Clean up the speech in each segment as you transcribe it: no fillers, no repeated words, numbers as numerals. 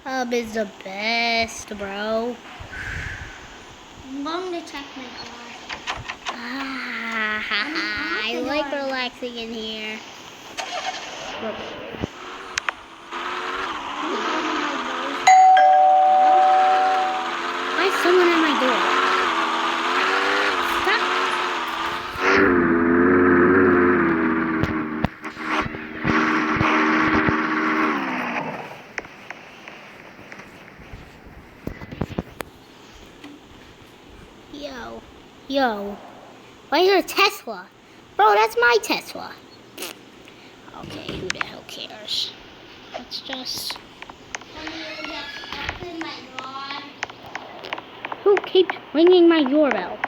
Hub is the best, bro. I'm going to check my I like relaxing in here. Why is someone at my door? Stop. Yo. Why is there a Tesla? Bro, that's my Tesla. Okay, who the hell cares? Let's just... Who keeps ringing my doorbell?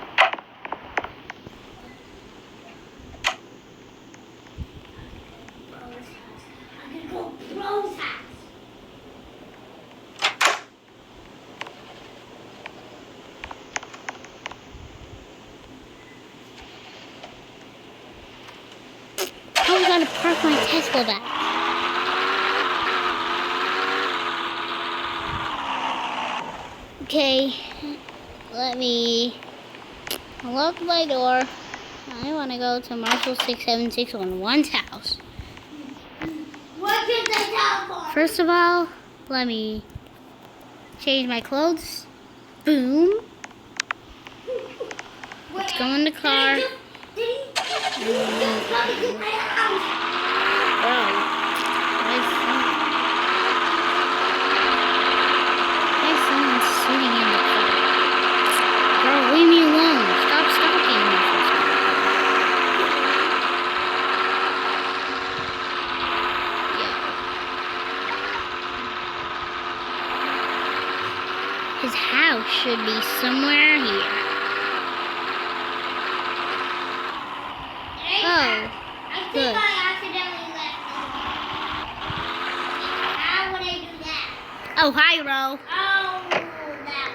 I gotta park my Tesla back. Okay, let me unlock my door. I want to go to Marshall 6761's house. What is the telephone? First of all, let me change my clothes. Boom. Let's go in the car. Did he just come into my house? Bro, why is someone sitting in the car? Bro, leave me alone. Stop stalking me. His house should be somewhere here. Oh, I think good. I accidentally left it. How would I do that? Oh, hi, bro. Oh, that.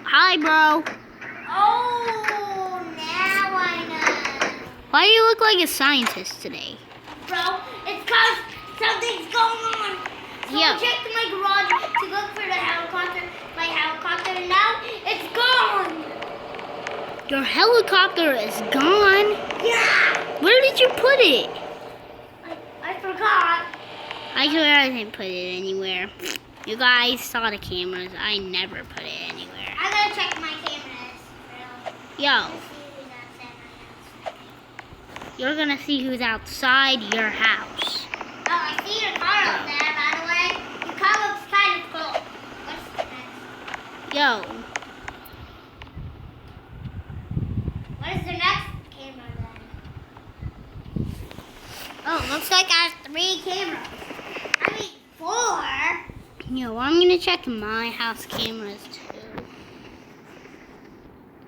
Hi, bro. Oh, now I know. Why do you look like a scientist today? Bro, it's because something's going on. So Yeah. I checked my garage to look for the helicopter, my helicopter, and now it's gone. Your helicopter is gone. Yeah. Where did you put it? I forgot. I swear I didn't put it anywhere. You guys saw the cameras. I never put it anywhere. I gotta check my cameras. Yo, Let's see who's outside my house. you're gonna see who's outside your house. Oh, I see your car up there, by the way. Your car looks kind of cool. What's next? Yo, What is the next camera then? Oh, looks like I have 3 cameras. I mean, 4. yo, I'm gonna check my house cameras too.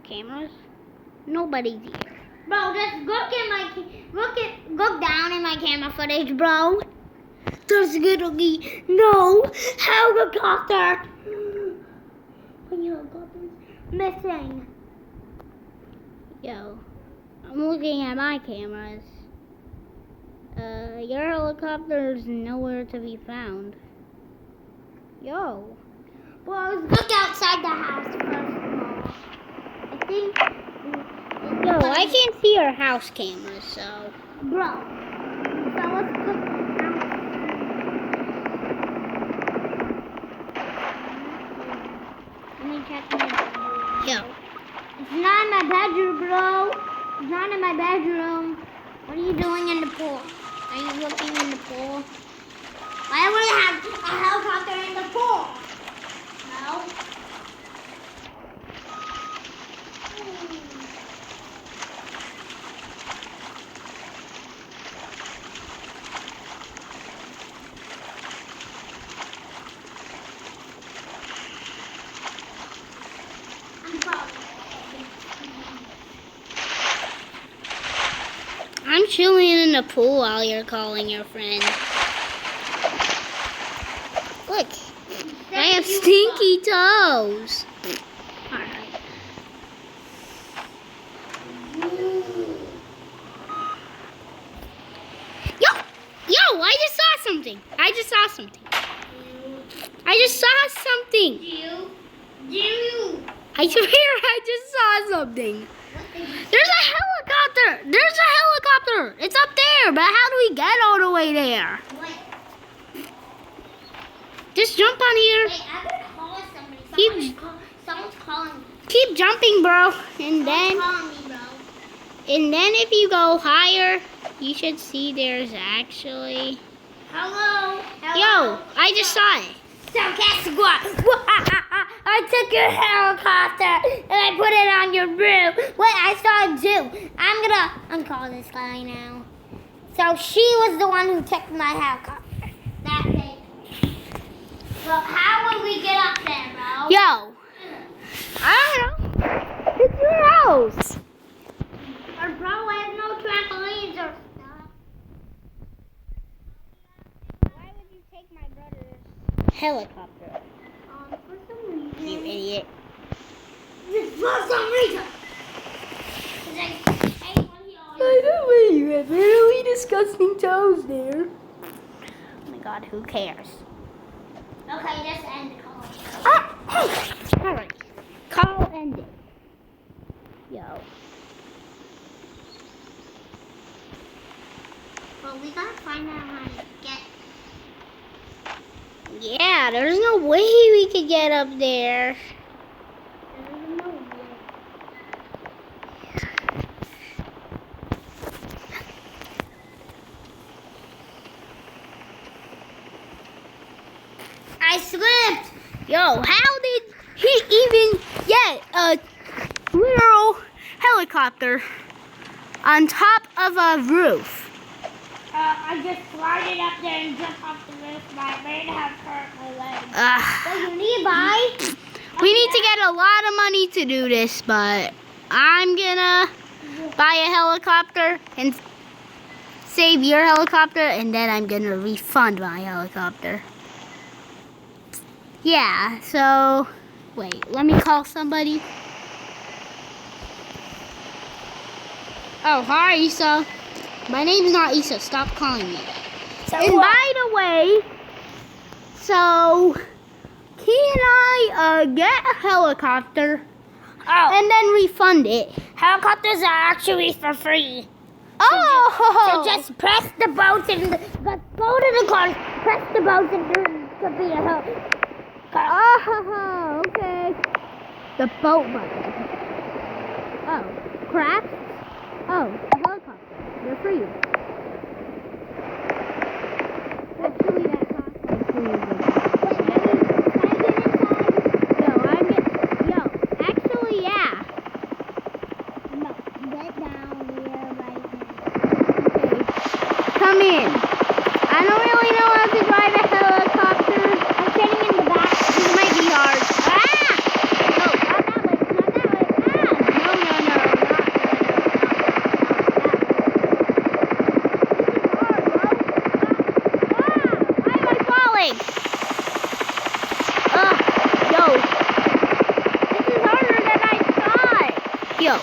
Cameras? Nobody's here. Bro, just look down in my camera footage, bro. There's gonna be no helicopter. My helicopter's missing. Yo, I'm looking at my cameras. Your helicopter's nowhere to be found. Yo. Well, let's look outside the house first of all. I think. Yo, I can't see your house cameras, so. Bro. So let's look out. Let me check my bedroom. Yo. It's not in my bedroom, bro. It's not in my bedroom. What are you doing in the pool? Are you looking in the pool? Why would I have a helicopter in the pool? No. I'm probably. I'm chilling in the pool while you're calling your friend. Look, I have stinky toes. Alright. Yo, I just saw something. I just saw something. Do you? I swear I just saw something. There's a helicopter. There's a helicopter. It's up there, but how do we get all the way there? Wait. Just jump on here. Wait, I'm gonna call somebody. Someone's calling me. Keep jumping, bro. And then, Calling me, bro. if you go higher, you should see there's actually. Hello. Yo, I just saw it. Sarcastic squad. I took your helicopter and I put it on your roof. Wait, I saw it too. I'm gonna uncall this guy now. So she was the one who took my helicopter. That's it. Well, how will we get up there, bro? Yo, I don't know. It's your house. Or bro, I have no trampolines or stuff. Why would you take my brother's helicopter? For some reason. You idiot. For some reason. I don't believe you have really disgusting toes there. Oh my god, who cares? Okay, just end the call. Alright. Call ended. Yo. Well, we gotta find out how to get. Yeah, there's no way we could get up there. There's no way. I slipped. Yo, how did he even get a literal helicopter on top of a roof? I just slided up there and jumped off the roof. My brain has hurt my leg. So you need to buy? We need to get a lot of money to do this, but I'm gonna buy a helicopter and save your helicopter, and then I'm gonna refund my helicopter. Yeah, so wait, let me call somebody. Oh, hi, Issa. My name's not Issa. Stop calling me. So And by the way, so can I get a helicopter and then refund it? helicopters are actually for free. Oh! So just press the button. Go to the car. Press the button to be a helicopter. Oh, okay. The boat button. Oh, crafts? Oh, a helicopter. They're free. Actually, that costs like actually, yeah. No, get down here right Okay. Come in. I don't really know how to drive a helicopter. I'm sitting in the back. This might be hard. Ah! No, not that way. Not that way. Ah! No. Why am I falling? Yo. This is harder than I thought. Yo,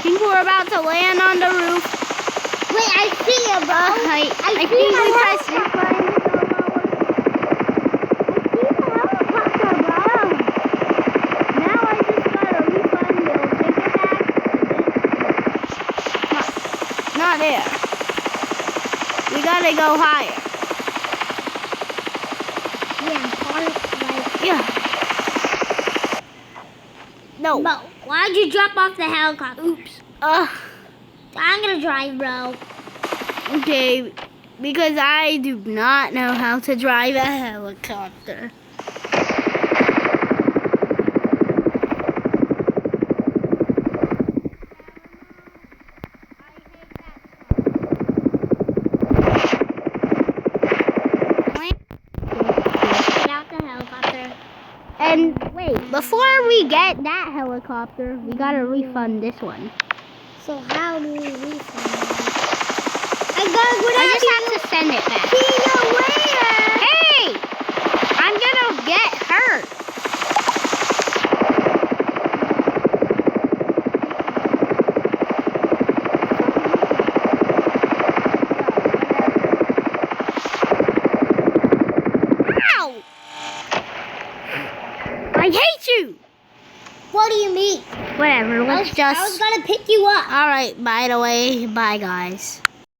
think we're about to land on the roof. Wait, I see you, bro. I think see we the pressed this button to go lower. I see the helicopter, bro. Now I just got a refund. They'll take it back. Not there. We gotta go higher. Yeah, part Yeah. No. But why'd you drop off the helicopter? Oops. I'm gonna drive, bro. Okay. Because I do not know how to drive a helicopter. Get out the helicopter. And wait, before we get that helicopter, we gotta refund this one. So how do we refund it? I gotta go I just have to send it back. See you later. Hey! I'm gonna get hurt. Ow! I hate you. What do you mean? Whatever. I was gonna pick you up. All right. By the way, bye guys.